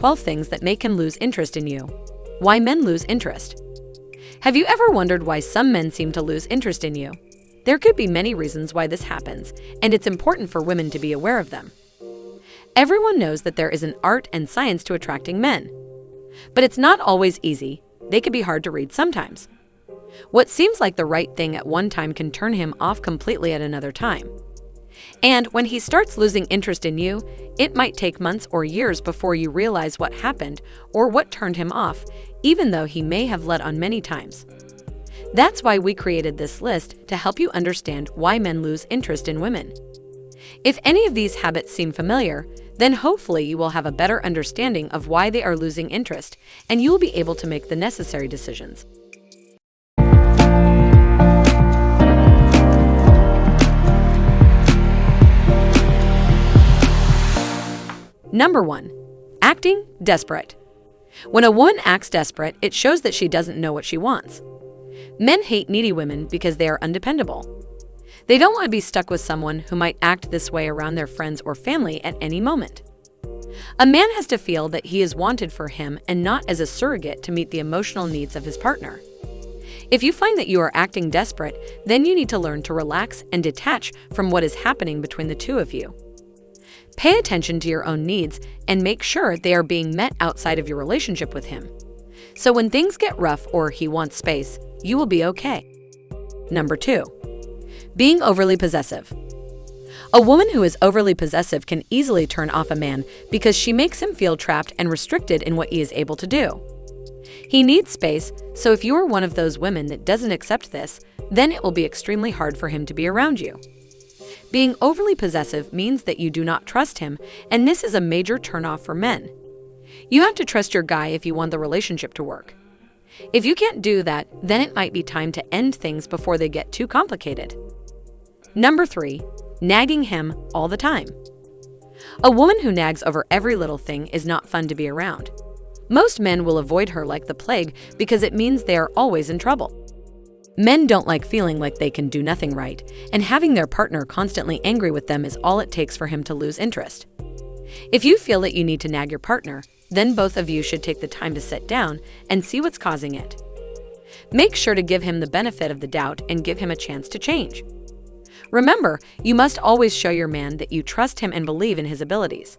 12 things that make him lose interest in you. Why men lose interest. Have you ever wondered why some men seem to lose interest in you? There could be many reasons why this happens, and it's important for women to be aware of them. Everyone knows that there is an art and science to attracting men. But it's not always easy. They can be hard to read sometimes. What seems like the right thing at one time can turn him off completely at another time. And when he starts losing interest in you, it might take months or years before you realize what happened or what turned him off, even though he may have led on many times. That's why we created this list to help you understand why men lose interest in women. If any of these habits seem familiar, then hopefully you will have a better understanding of why they are losing interest, and you will be able to make the necessary decisions. Number 1. Acting desperate. When a woman acts desperate, it shows that she doesn't know what she wants. Men hate needy women because they are undependable. They don't want to be stuck with someone who might act this way around their friends or family at any moment. A man has to feel that he is wanted for him and not as a surrogate to meet the emotional needs of his partner. If you find that you are acting desperate, then you need to learn to relax and detach from what is happening between the two of you. Pay attention to your own needs and make sure they are being met outside of your relationship with him. So when things get rough or he wants space, you will be okay. Number 2. Being overly possessive. A woman who is overly possessive can easily turn off a man because she makes him feel trapped and restricted in what he is able to do. He needs space, so if you are one of those women that doesn't accept this, then it will be extremely hard for him to be around you. Being overly possessive means that you do not trust him, and this is a major turnoff for men. You have to trust your guy if you want the relationship to work. If you can't do that, then it might be time to end things before they get too complicated. Number 3. Nagging him all the time. A woman who nags over every little thing is not fun to be around. Most men will avoid her like the plague because it means they are always in trouble. Men don't like feeling like they can do nothing right, and having their partner constantly angry with them is all it takes for him to lose interest. If you feel that you need to nag your partner, then both of you should take the time to sit down and see what's causing it. Make sure to give him the benefit of the doubt and give him a chance to change. Remember, you must always show your man that you trust him and believe in his abilities.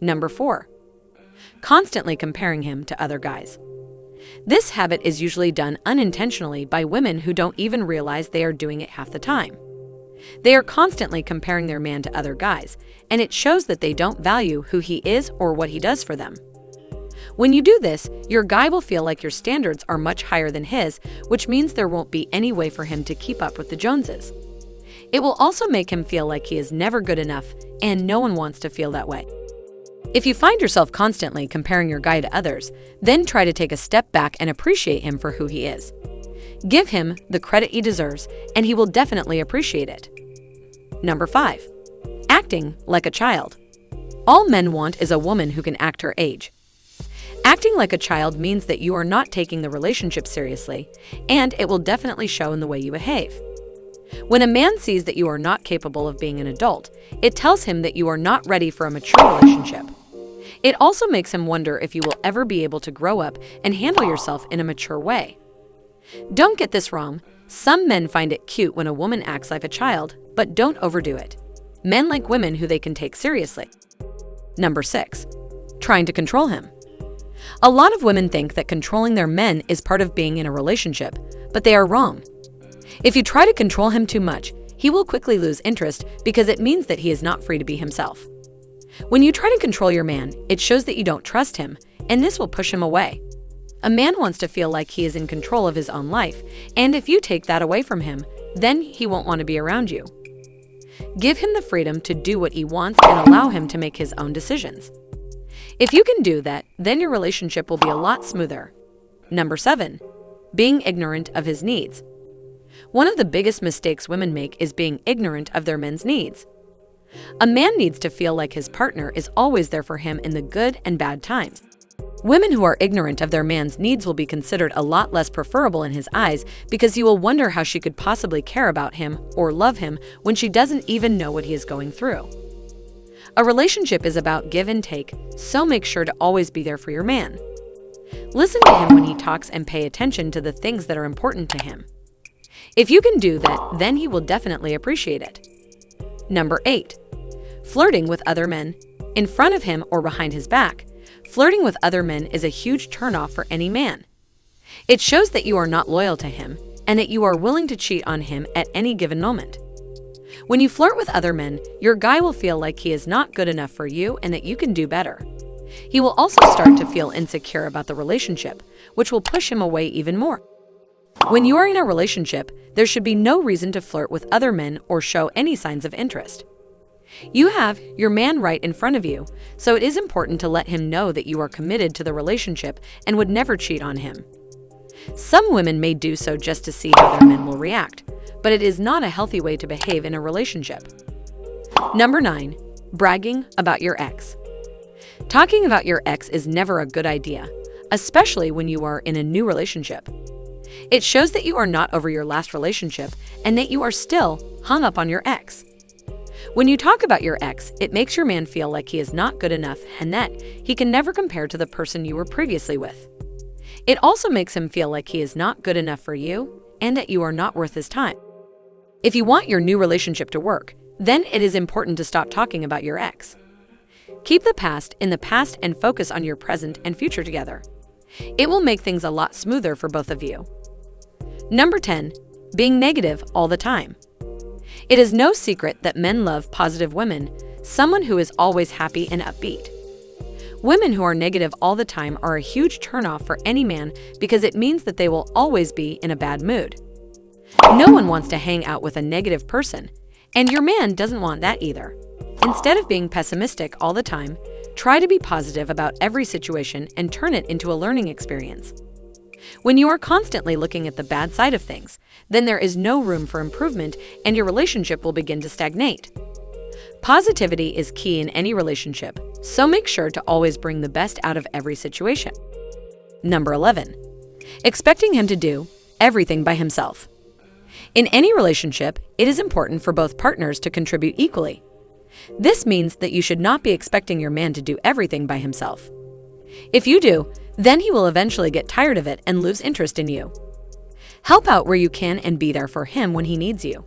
Number 4. Constantly comparing him to other guys. This habit is usually done unintentionally by women who don't even realize they are doing it half the time. They are constantly comparing their man to other guys, and it shows that they don't value who he is or what he does for them. When you do this, your guy will feel like your standards are much higher than his, which means there won't be any way for him to keep up with the Joneses. It will also make him feel like he is never good enough, and no one wants to feel that way. If you find yourself constantly comparing your guy to others, then try to take a step back and appreciate him for who he is. Give him the credit he deserves, and he will definitely appreciate it. Number 5. Acting like a child. All men want is a woman who can act her age. Acting like a child means that you are not taking the relationship seriously, and it will definitely show in the way you behave. When a man sees that you are not capable of being an adult, it tells him that you are not ready for a mature relationship. It also makes him wonder if you will ever be able to grow up and handle yourself in a mature way. Don't get this wrong. Some men find it cute when a woman acts like a child, but don't overdo it. Men like women who they can take seriously. Number 6. Trying to control him. A lot of women think that controlling their men is part of being in a relationship, but they are wrong. If you try to control him too much, he will quickly lose interest because it means that he is not free to be himself. When you try to control your man, it shows that you don't trust him, and this will push him away. A man wants to feel like he is in control of his own life, and if you take that away from him, then he won't want to be around you. Give him the freedom to do what he wants and allow him to make his own decisions. If you can do that, then your relationship will be a lot smoother. Number 7. Being ignorant of his needs. One of the biggest mistakes women make is being ignorant of their men's needs. A man needs to feel like his partner is always there for him in the good and bad times. Women who are ignorant of their man's needs will be considered a lot less preferable in his eyes because he will wonder how she could possibly care about him or love him when she doesn't even know what he is going through. A relationship is about give and take, so make sure to always be there for your man. Listen to him when he talks and pay attention to the things that are important to him. If you can do that, then he will definitely appreciate it. Number 8. Flirting with other men. In front of him or behind his back, flirting with other men is a huge turnoff for any man. It shows that you are not loyal to him and that you are willing to cheat on him at any given moment. When you flirt with other men, your guy will feel like he is not good enough for you and that you can do better. He will also start to feel insecure about the relationship, which will push him away even more. When you are in a relationship, there should be no reason to flirt with other men or show any signs of interest. You have your man right in front of you, so it is important to let him know that you are committed to the relationship and would never cheat on him. Some women may do so just to see how their men will react, but it is not a healthy way to behave in a relationship. Number 9. Bragging about your ex. Talking about your ex is never a good idea, especially when you are in a new relationship. It shows that you are not over your last relationship and that you are still hung up on your ex. When you talk about your ex, it makes your man feel like he is not good enough and that he can never compare to the person you were previously with. It also makes him feel like he is not good enough for you and that you are not worth his time. If you want your new relationship to work, then it is important to stop talking about your ex. Keep the past in the past and focus on your present and future together. It will make things a lot smoother for both of you. Number 10. Being negative all the time. It is no secret that men love positive women, someone who is always happy and upbeat. Women who are negative all the time are a huge turnoff for any man because it means that they will always be in a bad mood. No one wants to hang out with a negative person, and your man doesn't want that either. Instead of being pessimistic all the time, try to be positive about every situation and turn it into a learning experience. When you are constantly looking at the bad side of things, then there is no room for improvement and your relationship will begin to stagnate. Positivity is key in any relationship, so make sure to always bring the best out of every situation. Number 11. Expecting him to do everything by himself. In any relationship, it is important for both partners to contribute equally. This means that you should not be expecting your man to do everything by himself. If you do, then he will eventually get tired of it and lose interest in you. Help out where you can and be there for him when he needs you.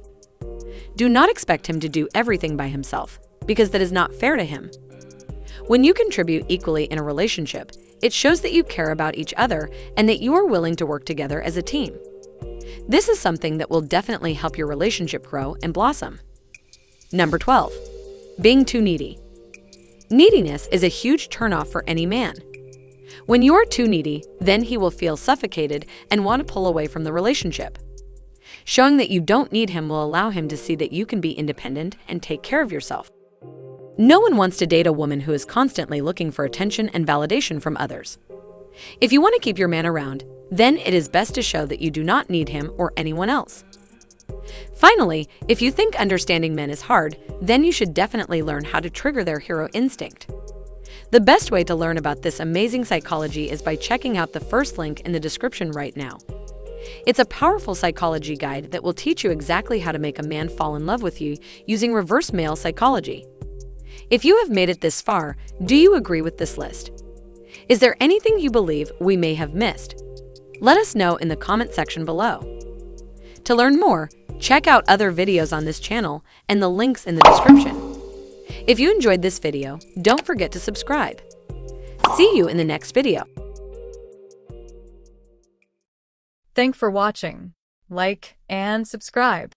Do not expect him to do everything by himself, because that is not fair to him. When you contribute equally in a relationship, it shows that you care about each other and that you are willing to work together as a team. This is something that will definitely help your relationship grow and blossom. Number 12. Being too needy. Neediness is a huge turnoff for any man. When you are too needy, then he will feel suffocated and want to pull away from the relationship. Showing that you don't need him will allow him to see that you can be independent and take care of yourself. No one wants to date a woman who is constantly looking for attention and validation from others. If you want to keep your man around, then it is best to show that you do not need him or anyone else. Finally, if you think understanding men is hard, then you should definitely learn how to trigger their hero instinct. The best way to learn about this amazing psychology is by checking out the first link in the description right now. It's a powerful psychology guide that will teach you exactly how to make a man fall in love with you using reverse male psychology. If you have made it this far, do you agree with this list? Is there anything you believe we may have missed? Let us know in the comment section below. To learn more, check out other videos on this channel and the links in the description. If you enjoyed this video, don't forget to subscribe. See you in the next video. Thanks for watching. Like and subscribe.